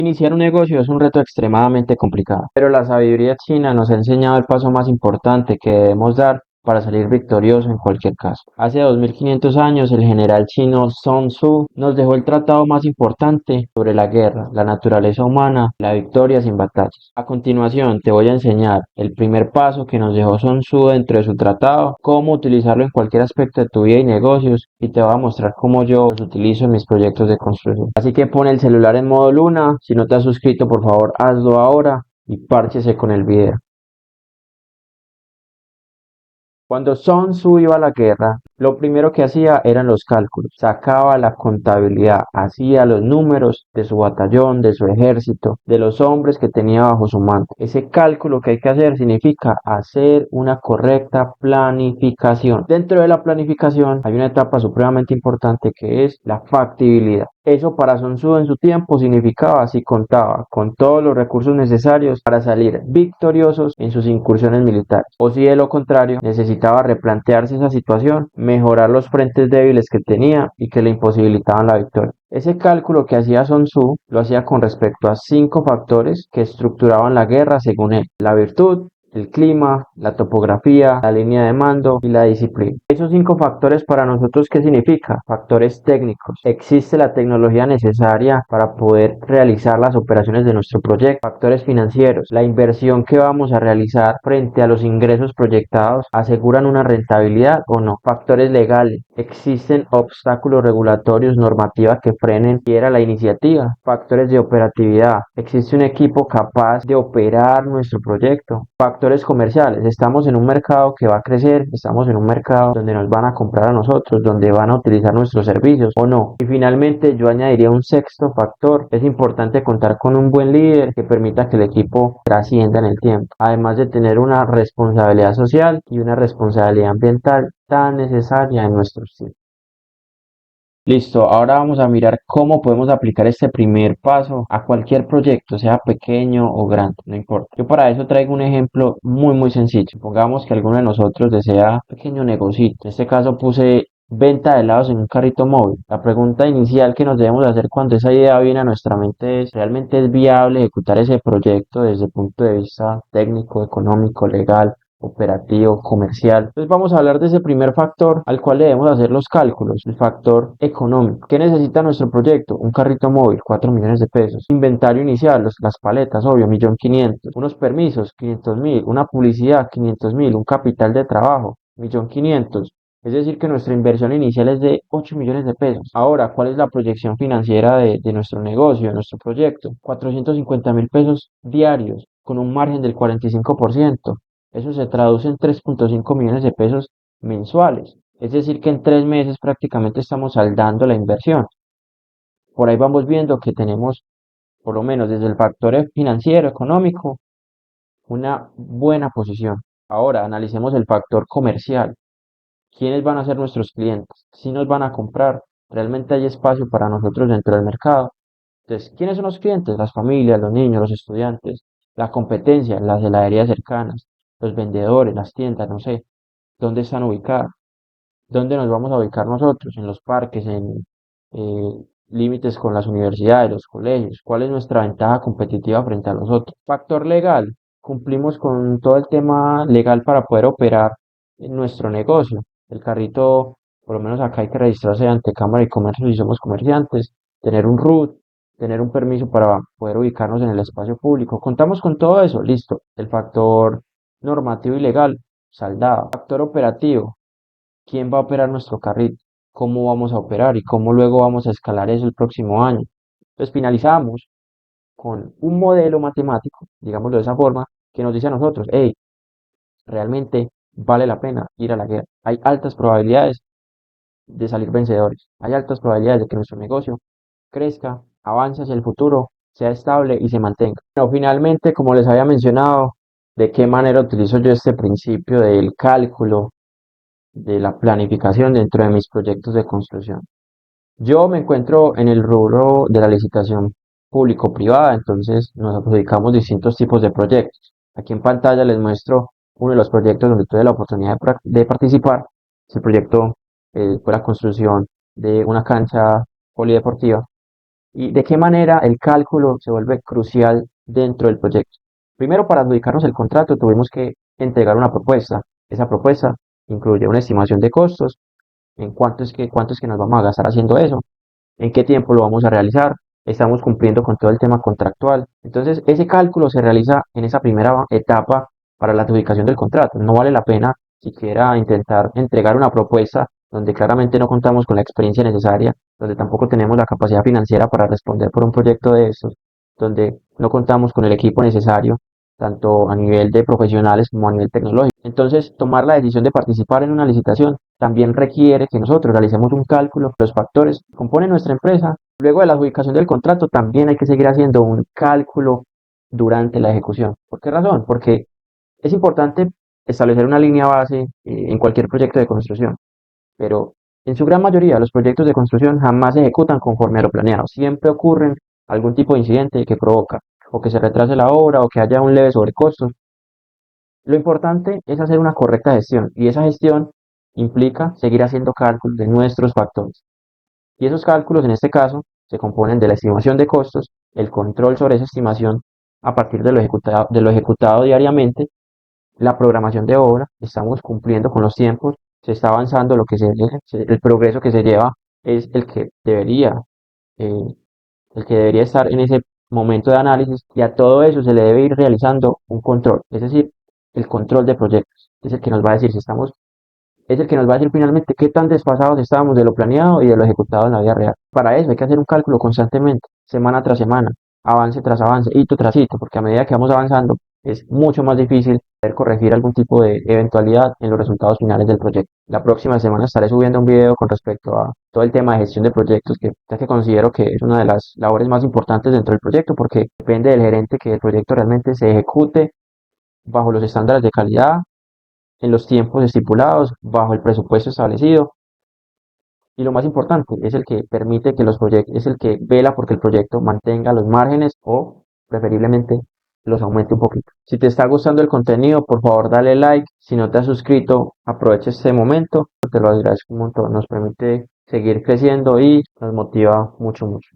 Iniciar un negocio es un reto extremadamente complicado, pero la sabiduría china nos ha enseñado el paso más importante que debemos dar para salir victorioso en cualquier caso. Hace 2500 años, el general chino Sun Tzu nos dejó el tratado más importante sobre la guerra, la naturaleza humana, la victoria sin batallas. A continuación, te voy a enseñar el primer paso que nos dejó Sun Tzu dentro de su tratado, cómo utilizarlo en cualquier aspecto de tu vida y negocios, y te voy a mostrar cómo yo los utilizo en mis proyectos de construcción. Así que pon el celular en modo luna, si no te has suscrito, por favor, hazlo ahora y párchese con el video. Cuando Sun Tzu iba a la guerra, lo primero que hacía eran los cálculos, sacaba la contabilidad, hacía los números de su batallón, de su ejército, de los hombres que tenía bajo su mando. Ese cálculo que hay que hacer significa hacer una correcta planificación. Dentro de la planificación hay una etapa supremamente importante que es la factibilidad. Eso para Sun Tzu en su tiempo significaba si contaba con todos los recursos necesarios para salir victoriosos en sus incursiones militares, o si de lo contrario necesitaba replantearse esa situación, mejorar los frentes débiles que tenía y que le imposibilitaban la victoria. Ese cálculo que hacía Sun Tzu lo hacía con respecto a 5 factores que estructuraban la guerra según él: la virtud, el clima, la topografía, la línea de mando y la disciplina. Esos 5 factores para nosotros, ¿qué significa? Factores técnicos. Existe la tecnología necesaria para poder realizar las operaciones de nuestro proyecto. Factores financieros. La inversión que vamos a realizar frente a los ingresos proyectados aseguran una rentabilidad o no. Factores legales. Existen obstáculos regulatorios, normativas que frenen siquiera la iniciativa. Factores de operatividad. Existe un equipo capaz de operar nuestro proyecto. Factores comerciales. Estamos en un mercado que va a crecer, estamos en un mercado donde nos van a comprar a nosotros, donde van a utilizar nuestros servicios o no. Y finalmente yo añadiría un sexto factor. Es importante contar con un buen líder que permita que el equipo trascienda en el tiempo, además de tener una responsabilidad social y una responsabilidad ambiental tan necesaria en nuestros tiempos. Listo, ahora vamos a mirar cómo podemos aplicar este primer paso a cualquier proyecto, sea pequeño o grande, no importa. Yo para eso traigo un ejemplo muy sencillo. Supongamos que alguno de nosotros desea un pequeño negocito. En este caso puse venta de helados en un carrito móvil. La pregunta inicial que nos debemos hacer cuando esa idea viene a nuestra mente es: ¿realmente es viable ejecutar ese proyecto desde el punto de vista técnico, económico, legal, operativo, comercial? Entonces vamos a hablar de ese primer factor al cual debemos hacer los cálculos, el factor económico. ¿Qué necesita nuestro proyecto? Un carrito móvil, 4 millones de pesos. Inventario inicial, las paletas, obvio, 1.500.000. Unos permisos, 500.000. Una publicidad, 500.000. Un capital de trabajo, 1.500.000. Es decir, que nuestra inversión inicial es de 8 millones de pesos. Ahora, ¿cuál es la proyección financiera de nuestro negocio, de nuestro proyecto? 450.000 pesos diarios, con un margen del 45%. Eso se traduce en 3.5 millones de pesos mensuales. Es decir, que en 3 meses prácticamente estamos saldando la inversión. Por ahí vamos viendo que tenemos, por lo menos desde el factor financiero, económico, una buena posición. Ahora analicemos el factor comercial. ¿Quiénes van a ser nuestros clientes? ¿Si nos van a comprar? ¿Realmente hay espacio para nosotros dentro del mercado? Entonces, ¿quiénes son los clientes? Las familias, los niños, los estudiantes, la competencia, las heladerías cercanas, los vendedores, las tiendas, no sé, ¿dónde están ubicadas? ¿Dónde nos vamos a ubicar nosotros? En los parques, en límites con las universidades, los colegios. ¿Cuál es nuestra ventaja competitiva frente a los otros? Factor legal. Cumplimos con todo el tema legal para poder operar en nuestro negocio. El carrito, por lo menos acá hay que registrarse ante Cámara de Comercio si somos comerciantes, tener un RUT, tener un permiso para poder ubicarnos en el espacio público. Contamos con todo eso, listo. El factor normativo y legal, saldado. Factor operativo: ¿quién va a operar nuestro carrito? ¿Cómo vamos a operar y cómo luego vamos a escalar eso el próximo año? Entonces finalizamos con un modelo matemático, digámoslo de esa forma, que nos dice a nosotros: hey, realmente vale la pena ir a la guerra. Hay altas probabilidades de salir vencedores. Hay altas probabilidades de que nuestro negocio crezca, avance hacia el futuro, sea estable y se mantenga. Pero finalmente, como les había mencionado, ¿de qué manera utilizo yo este principio del cálculo, de la planificación dentro de mis proyectos de construcción? Yo me encuentro en el rubro de la licitación público-privada, entonces nos adjudicamos distintos tipos de proyectos. Aquí en pantalla les muestro uno de los proyectos donde tuve la oportunidad de participar. El proyecto fue la construcción de una cancha polideportiva ¿Y de qué manera el cálculo se vuelve crucial dentro del proyecto? Primero, para adjudicarnos el contrato, tuvimos que entregar una propuesta. Esa propuesta incluye una estimación de costos, en cuánto es que nos vamos a gastar haciendo eso, en qué tiempo lo vamos a realizar, estamos cumpliendo con todo el tema contractual. Entonces, ese cálculo se realiza en esa primera etapa para la adjudicación del contrato. No vale la pena siquiera intentar entregar una propuesta donde claramente no contamos con la experiencia necesaria, donde tampoco tenemos la capacidad financiera para responder por un proyecto de estos, donde no contamos con el equipo necesario, tanto a nivel de profesionales como a nivel tecnológico. Entonces, tomar la decisión de participar en una licitación también requiere que nosotros realicemos un cálculo de los factores que componen nuestra empresa. Luego de la adjudicación del contrato, también hay que seguir haciendo un cálculo durante la ejecución. ¿Por qué razón? Porque es importante establecer una línea base en cualquier proyecto de construcción, pero en su gran mayoría los proyectos de construcción jamás se ejecutan conforme a lo planeado. Siempre ocurren algún tipo de incidente que provoca o que se retrase la obra o que haya un leve sobrecosto. Lo importante es hacer una correcta gestión y esa gestión implica seguir haciendo cálculos de nuestros factores. Y esos cálculos, en este caso, se componen de la estimación de costos, el control sobre esa estimación a partir de lo ejecutado diariamente, la programación de obra, estamos cumpliendo con los tiempos, se está avanzando, el progreso que se lleva es eh, el que debería estar en ese momento de análisis, y a todo eso se le debe ir realizando un control, es decir, el control de proyectos, es el que nos va a decir si estamos es el que nos va a decir finalmente qué tan desfasados estábamos de lo planeado y de lo ejecutado en la vida real. Para eso hay que hacer un cálculo constantemente, semana tras semana, avance tras avance, hito tras hito, porque a medida que vamos avanzando es mucho más difícil poder corregir algún tipo de eventualidad en los resultados finales del proyecto. La próxima semana estaré subiendo un video con respecto a todo el tema de gestión de proyectos, ya que considero que es una de las labores más importantes dentro del proyecto, porque depende del gerente que el proyecto realmente se ejecute bajo los estándares de calidad, en los tiempos estipulados, bajo el presupuesto establecido, y lo más importante, es el que permite que los proyectos, es el que vela porque el proyecto mantenga los márgenes o preferiblemente los aumente un poquito. Si te está gustando el contenido, por favor dale like. Si no te has suscrito, aprovecha este momento, te lo agradezco un montón, nos permite seguir creciendo y nos motiva mucho, mucho.